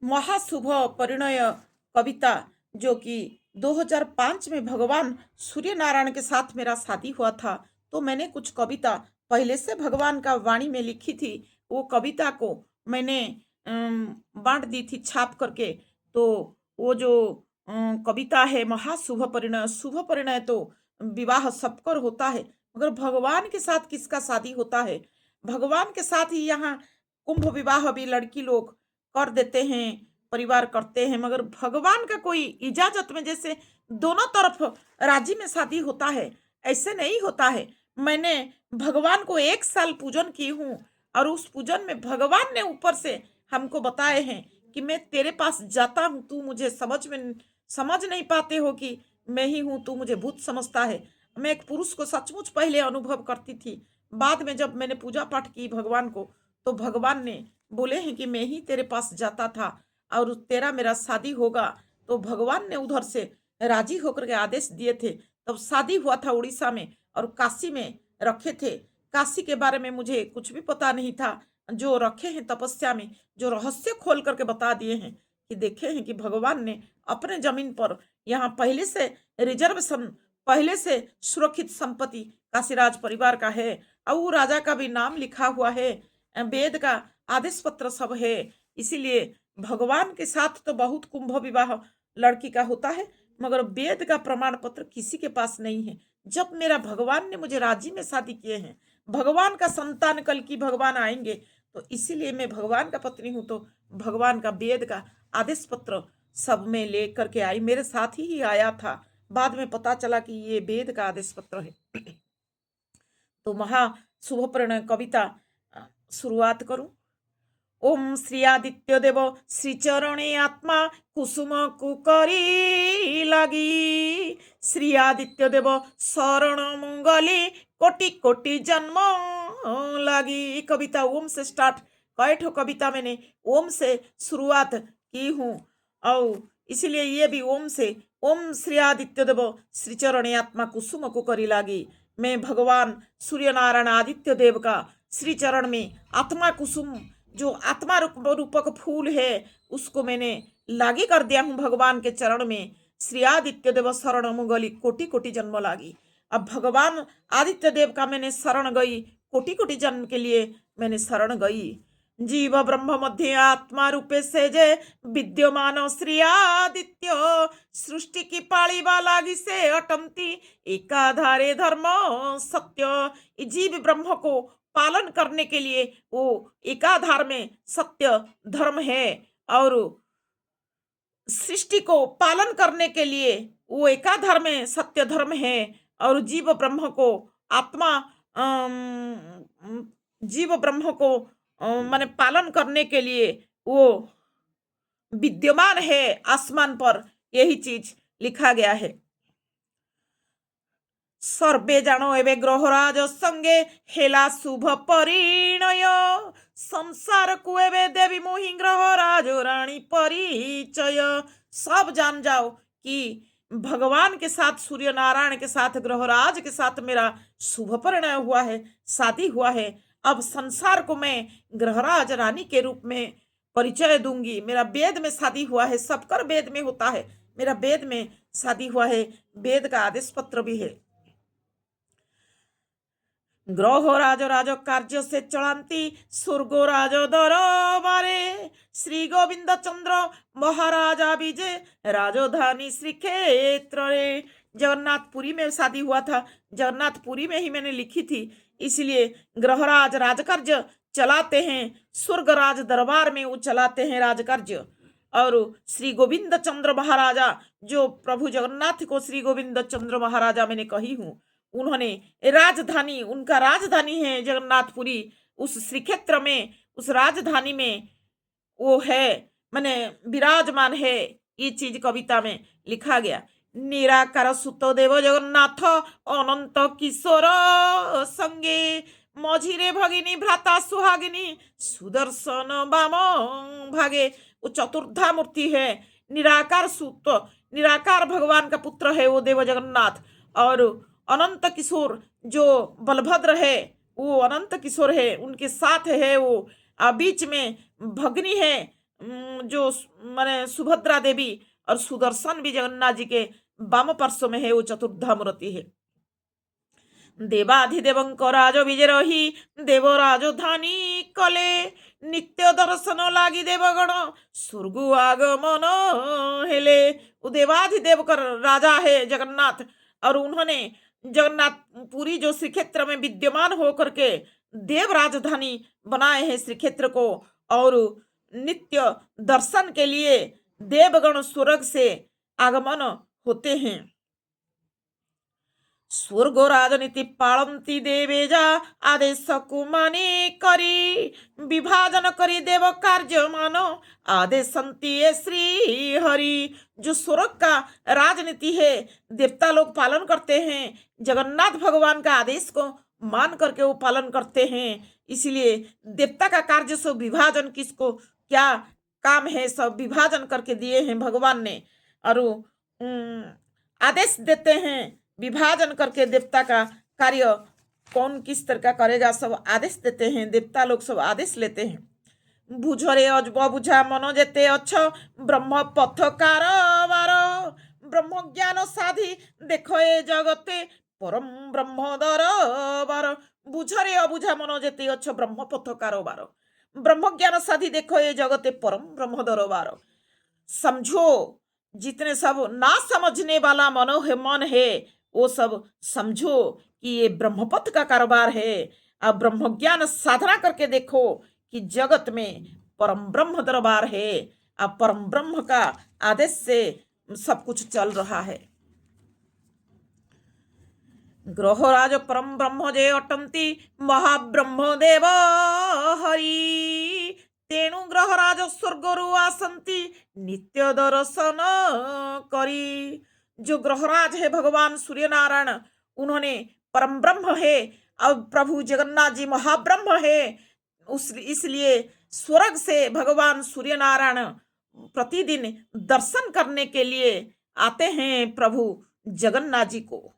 महाशुभ परिणय कविता, जो कि 2005 में भगवान सूर्य नारायण के साथ मेरा शादी हुआ था। तो मैंने कुछ कविता पहले से भगवान का वाणी में लिखी थी। वो कविता को मैंने बांट दी थी छाप करके। तो वो जो कविता है महाशुभ परिणय। शुभ परिणय तो विवाह सबकर होता है, मगर भगवान के साथ किसका शादी होता है? भगवान के साथ ही यहाँ कुंभ विवाह भी लड़की लोग कर देते हैं, परिवार करते हैं, मगर भगवान का कोई इजाजत में जैसे दोनों तरफ राजी में शादी होता है, ऐसे नहीं होता है। मैंने भगवान को 1 साल पूजन की हूँ, और उस पूजन में भगवान ने ऊपर से हमको बताए हैं कि मैं तेरे पास जाता हूँ, तू मुझे समझ नहीं पाते हो कि मैं ही हूँ, तू मुझे भूत समझता है। मैं एक पुरुष को सचमुच पहले अनुभव करती थी। बाद में जब मैंने पूजा पाठ की भगवान को, तो भगवान ने बोले हैं कि मैं ही तेरे पास जाता था और तेरा मेरा शादी होगा। तो भगवान ने उधर से राजी होकर के आदेश दिए थे। तब शादी हुआ था उड़ीसा में, और काशी में रखे थे। काशी के बारे में मुझे कुछ भी पता नहीं था। जो रखे हैं तपस्या में, जो रहस्य खोल करके बता दिए हैं कि देखे हैं कि भगवान ने अपने जमीन पर यहाँ पहले से रिजर्वेशन, पहले से सुरक्षित संपत्ति काशीराज परिवार का है, और वो राजा का भी नाम लिखा हुआ है, वेद का आदेश पत्र सब है। इसीलिए भगवान के साथ तो बहुत कुंभ विवाह लड़की का होता है, मगर वेद का प्रमाण पत्र किसी के पास नहीं है। जब मेरा भगवान ने मुझे राजी में शादी किए हैं, भगवान का संतान कल की भगवान आएंगे, तो इसीलिए मैं भगवान का पत्नी हूं। तो भगवान का वेद का आदेश पत्र सब में ले करके आई, मेरे साथ ही आया था। बाद में पता चला कि ये वेद का आदेश पत्र है। तो महा शुभ प्रणय कविता शुरुआत करूं। ओम श्री आदित्य देव श्री चरणे आत्मा कुसुम कुकरी लागी। श्री आदित्य देव शरण मंगली कोटि कोटि जन्म लागी। ये कविता ओम से स्टार्ट, कई ठो कविता मैंने ओम से शुरुआत की हूँ, और इसीलिए ये भी ओम से। ओम श्री आदित्य देव श्री चरणे आत्मा कुसुम कुकरी लागी। मैं भगवान सूर्य नारायण आदित्य देव का श्री चरण में आत्मा कुसुम, जो आत्मा रूपक फूल है, उसको मैंने लागी कर दिया हूँ भगवान के चरण में। श्री आदित्य देव शरण मुगली कोटि कोटि जन्म लागी। अब भगवान आदित्य देव का मैंने शरण गई, कोटि कोटि जन्म के लिए मैंने शरण गई। जीव ब्रह्म मध्य आत्मा रूपे से जे विद्यमान श्री आदित्य। सृष्टि की पाली लागी से अटमती एकाधारे धर्म सत्य। जीव ब्रह्म को पालन करने के लिए वो एकाधार में सत्य धर्म है, और सृष्टि को पालन करने के लिए वो एकाधार में सत्य धर्म है। और जीव ब्रह्म को आत्मा, जीव ब्रह्म को माने पालन करने के लिए वो विद्यमान है आसमान पर। यही चीज लिखा गया है। सर्वे जानो एवं ग्रहराज संगे हेला शुभ परिणय। संसार को एवं देवी मोहि ग्रहराज रानी परिचय। सब जान जाओ कि भगवान के साथ, सूर्य नारायण के साथ, ग्रहराज के साथ मेरा शुभ परिणय हुआ है, शादी हुआ है। अब संसार को मैं ग्रहराज रानी के रूप में परिचय दूंगी। मेरा वेद में शादी हुआ है, सबकर वेद में होता है, मेरा वेद में शादी हुआ है, वेद का आदेश पत्र भी है। ग्रह राज राज कार्य से चलांती स्वर्ग राज दरबारे। श्री गोविंद चंद्र महाराजा विजय राजधानी श्री क्षेत्र रे। जगन्नाथपुरी में शादी हुआ था, जगन्नाथपुरी में ही मैंने लिखी थी। इसलिए ग्रहराज राजकार्य चलाते हैं, स्वर्ग राज दरबार में वो चलाते हैं राजकार्य। और श्री गोविंद चंद्र महाराजा, जो प्रभु जगन्नाथ को श्री गोविंद चंद्र महाराजा मैंने कही हूँ, उन्होंने राजधानी, उनका राजधानी है जगन्नाथपुरी। उस श्री क्षेत्र में, उस राजधानी में वो है, माने विराजमान है। ये चीज कविता में लिखा गया। निराकार सुत देव जगन्नाथ अनंत किशोर संगे। मझिरे भगिनी भ्राता सुहागिनी सुदर्शन बाम भागे। वो चतुर्धा मूर्ति है। निराकार सुत, निराकार भगवान का पुत्र है वो देव जगन्नाथ। और अनंत किशोर जो बलभद्र है, वो अनंत किशोर है, उनके साथ है वो। बीच में भगनी है, जो माने सुभद्रा देवी और सुदर्शन भी जगन्नाथ जी के वाम पार्श्व में है, वो चतुर्धा मूर्ति है। देवाधिदेवंक राज विजय रही देव राजधानी कले नित्य दर्शन लागी देवगण स्वर्ग आगमन हेले। वो देवाधिदेव का राजा है जगन्नाथ, और उन्होंने जगन्नाथपुरी जो श्री क्षेत्र में विद्यमान होकर के देव राजधानी बनाए हैं श्री क्षेत्र को, और नित्य दर्शन के लिए देवगण स्वर्ग से आगमन होते हैं। स्वर्ग राजनीति पालंती देवेजा आदेश कुमानी करी विभाजन करी देव कार्य मानो आदेशंती श्री हरि। जो स्वर्ग का राजनीति है देवता लोग पालन करते हैं, जगन्नाथ भगवान का आदेश को मान करके वो पालन करते हैं। इसलिए देवता का कार्य सब विभाजन किसको क्या काम है सब विभाजन करके दिए हैं भगवान ने, और आदेश देते हैं विभाजन करके देवता का कार्य कौन किस तरह का करेगा सब आदेश देते हैं, देवता लोग सब आदेश लेते हैं। बुझरे अजब बुझा मन जेते अच्छ ब्रह्म पथ कारबार ब्रह्म ज्ञान साधी देखो ए जगते परम ब्रह्म दरबार। बुझरे अबुझा मन जेते अच्छ ब्रह्म पथ कारबार ब्रह्म ज्ञान साधी देखो ए जगते परम ब्रह्म दरबार। समझो, जितने सब ना समझने वाला मन है वो सब समझो कि ये ब्रह्मपथ का कारोबार है। अब ब्रह्म ज्ञान साधना करके देखो कि जगत में परम ब्रह्म दरबार है, अब परम ब्रह्म का आदेश से सब कुछ चल रहा है। ग्रहराज परम ब्रह्म जे अटंती महाब्रह्म देव हरि तेणु ग्रहराज स्वर्गरु आसंती नित्य दर्शन करी। जो ग्रहराज है भगवान सूर्य नारायण, उन्होंने परम ब्रह्म है, अब प्रभु जगन्नाथ जी महाब्रह्म है, इसलिए स्वर्ग से भगवान सूर्य नारायण प्रतिदिन दर्शन करने के लिए आते हैं प्रभु जगन्नाथ जी को।